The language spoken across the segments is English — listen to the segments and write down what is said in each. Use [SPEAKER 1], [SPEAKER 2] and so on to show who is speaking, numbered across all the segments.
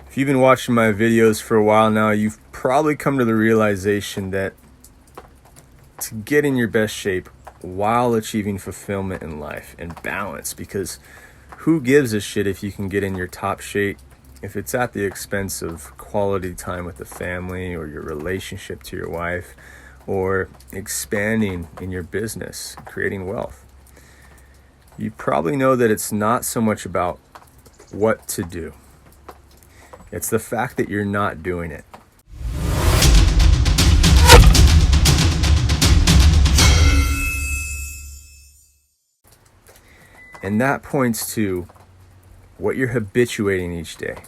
[SPEAKER 1] If you've been watching my videos for a while now, you've probably come to the realization that to get in your best shape while achieving fulfillment in life and balance, because who gives a shit if you can get in your top shape if it's at the expense of quality time with the family or your relationship to your wife or expanding in your business, creating wealth. You probably know that it's not so much about what to do. It's the fact that you're not doing it. And that points to what you're habituating each day,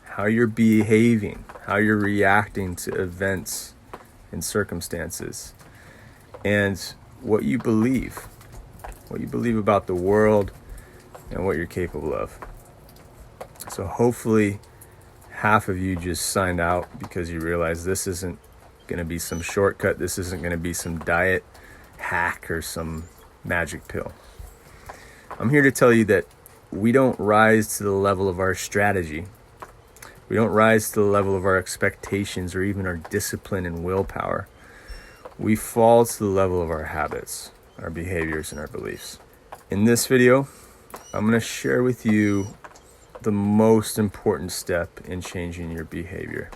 [SPEAKER 1] how you're behaving, how you're reacting to events and circumstances, and what you believe about the world and what you're capable of. So hopefully half of you just signed out because you realize this isn't going to be some shortcut. This isn't going to be some diet hack or some magic pill. I'm here to tell you that we don't rise to the level of our strategy. We don't rise to the level of our expectations or even our discipline and willpower. We fall to the level of our habits, our behaviors, and our beliefs. In this video, I'm going to share with you the most important step in changing your behavior.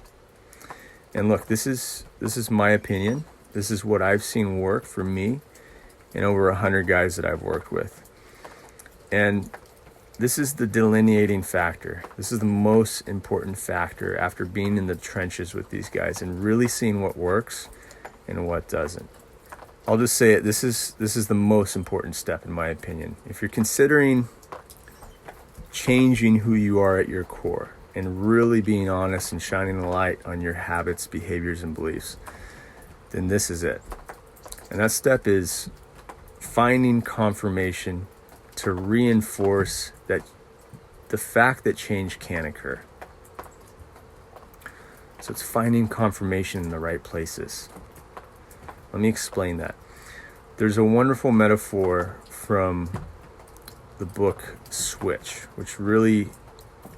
[SPEAKER 1] And look, this is my opinion. This is what I've seen work for me and over 100 guys that I've worked with. And this is the delineating factor. This is the most important factor after being in the trenches with these guys and really seeing what works and what doesn't. I'll just say it, this is the most important step in my opinion. If you're considering changing who you are at your core and really being honest and shining a light on your habits, behaviors, and beliefs, then this is it. And that step is finding confirmation to reinforce that the fact that change can occur. So it's finding confirmation in the right places. Let me explain that. There's a wonderful metaphor from the book Switch, which really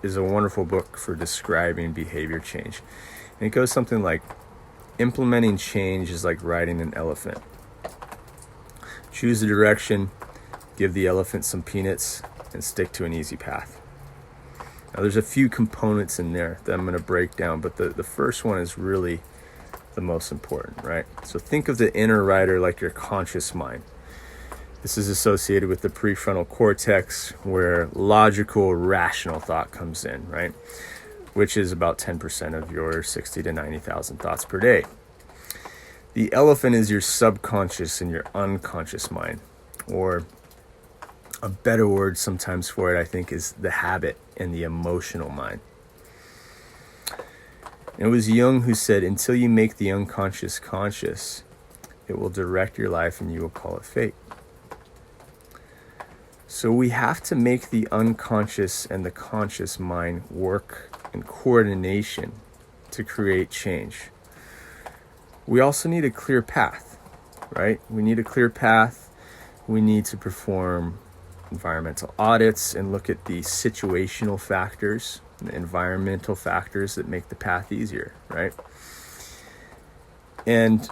[SPEAKER 1] is a wonderful book for describing behavior change. And it goes something like, implementing change is like riding an elephant. Choose the direction, give the elephant some peanuts, and stick to an easy path. Now there's a few components in there that I'm going to break down, but the first one is really the most important, right? So think of the inner rider like your conscious mind. This is associated with the prefrontal cortex, where logical, rational thought comes in, right? Which is about 10% of your 60 to 90,000 thoughts per day. The elephant is your subconscious and your unconscious mind, or a better word sometimes for it, I think, is the habit and the emotional mind. And it was Jung who said, until you make the unconscious conscious, it will direct your life and you will call it fate. So we have to make the unconscious and the conscious mind work in coordination to create change. We also need a clear path, right? We need a clear path. We need to perform environmental audits and look at the situational factors, the environmental factors that make the path easier, right? And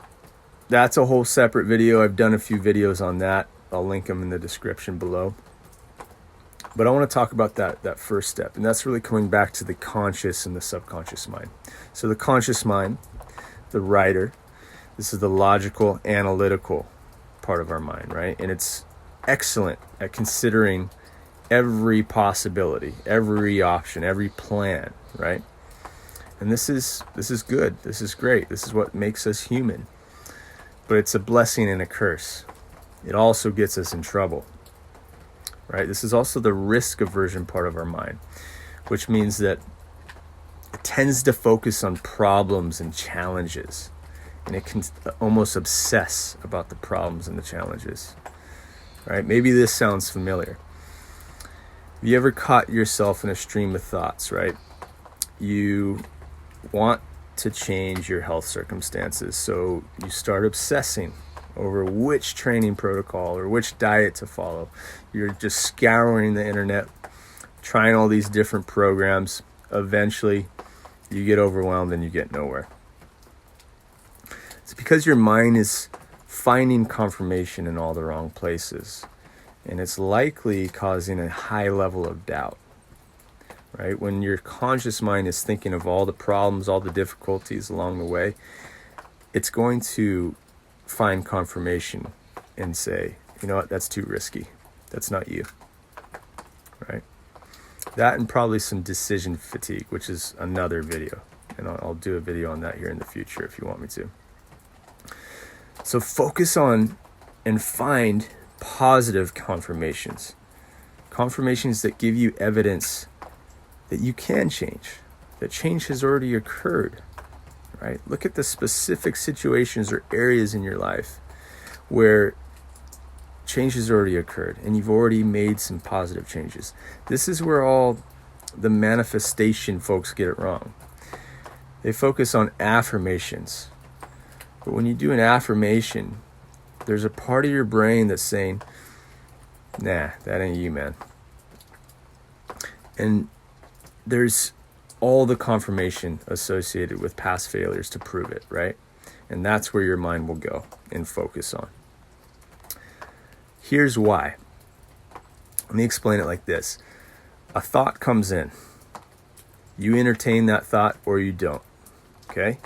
[SPEAKER 1] that's a whole separate video. I've done a few videos on that. I'll link them in the description below. But I want to talk about that first step, and that's really coming back to the conscious and the subconscious mind. So the conscious mind, the rider, this is the logical, analytical part of our mind, right? And it's excellent at considering every possibility, every option, every plan, right? And this is good. This is great. This is what makes us human. But it's a blessing and a curse. It also gets us in trouble, right? This is also the risk aversion part of our mind, which means that it tends to focus on problems and challenges, and it can almost obsess about the problems and the challenges, right? Maybe this sounds familiar. Have you ever caught yourself in a stream of thoughts, right? You want to change your health circumstances, so you start obsessing over which training protocol or which diet to follow. You're just scouring the internet, trying all these different programs. Eventually, you get overwhelmed and you get nowhere. It's because your mind is finding confirmation in all the wrong places, and it's likely causing a high level of doubt, right? When your conscious mind is thinking of all the problems, all the difficulties along the way, it's going to find confirmation and say, you know what, that's too risky. That's not you, right? That and probably some decision fatigue, which is another video. And I'll do a video on that here in the future if you want me to. So focus on and find positive confirmations. Confirmations that give you evidence that you can change, that change has already occurred, right? Look at the specific situations or areas in your life where change has already occurred and you've already made some positive changes. This is where all the manifestation folks get it wrong. They focus on affirmations. But when you do an affirmation, there's a part of your brain that's saying, nah, that ain't you, man. And there's all the confirmation associated with past failures to prove it, right? And that's where your mind will go and focus on. Here's why. Let me explain it like this. A thought comes in. You entertain that thought or you don't, okay?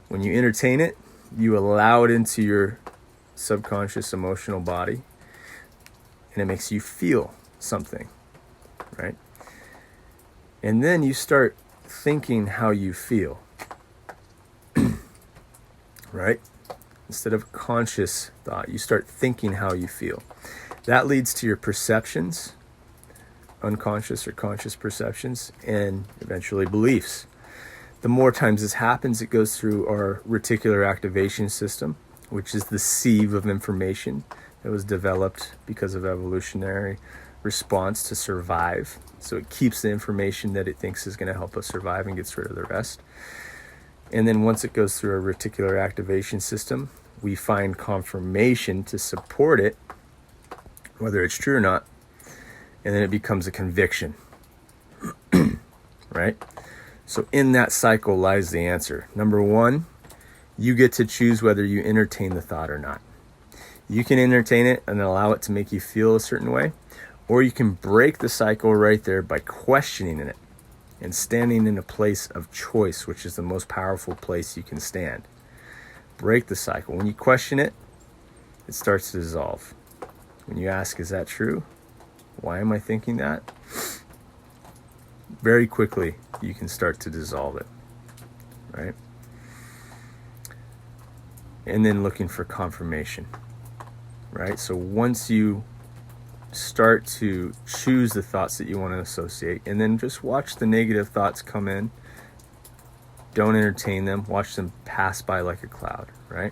[SPEAKER 1] When you entertain it, you allow it into your subconscious emotional body, and it makes you feel something, right? And then you start thinking how you feel, right? Instead of conscious thought, you start thinking how you feel. That leads to your perceptions, unconscious or conscious perceptions, and eventually beliefs. The more times this happens, it goes through our reticular activation system, which is the sieve of information that was developed because of evolutionary response to survive. So it keeps the information that it thinks is going to help us survive and gets rid of the rest. And then once it goes through our reticular activation system, we find confirmation to support it, whether it's true or not, and then it becomes a conviction, right? So in that cycle lies the answer. Number one, you get to choose whether you entertain the thought or not. You can entertain it and allow it to make you feel a certain way, or you can break the cycle right there by questioning it and standing in a place of choice, which is the most powerful place you can stand. Break the cycle. When you question it, it starts to dissolve. When you ask, is that true? Why am I thinking that? Very quickly, you can start to dissolve it, right? And then looking for confirmation, right? So once you start to choose the thoughts that you want to associate, and then just watch the negative thoughts come in, don't entertain them, watch them pass by like a cloud, right?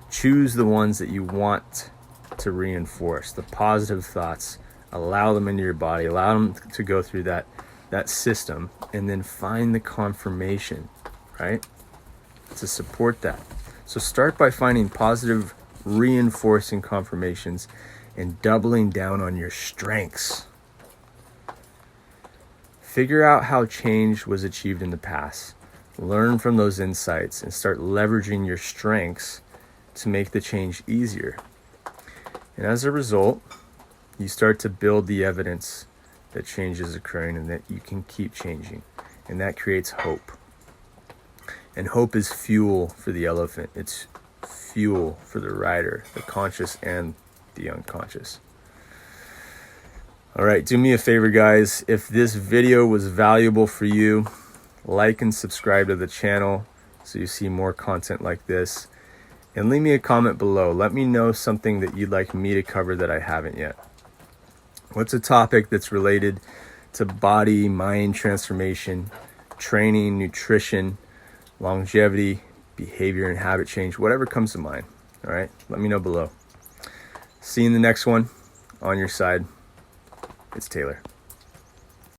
[SPEAKER 1] Choose the ones that you want to reinforce, the positive thoughts, allow them into your body, allow them to go through that system, and then find the confirmation, right, to support that. So start by finding positive reinforcing confirmations and doubling down on your strengths. Figure out how change was achieved in the past. Learn from those insights and start leveraging your strengths to make the change easier. And as a result, you start to build the evidence that change is occurring and that you can keep changing. And that creates hope. And hope is fuel for the elephant. It's fuel for the rider, the conscious and the unconscious. All right, do me a favor, guys. If this video was valuable for you, like and subscribe to the channel so you see more content like this. And leave me a comment below. Let me know something that you'd like me to cover that I haven't yet. What's a topic that's related to body, mind transformation, training, nutrition, longevity, behavior and habit change, whatever comes to mind. All right, let me know below. See you in the next one. On your side, it's Taylor.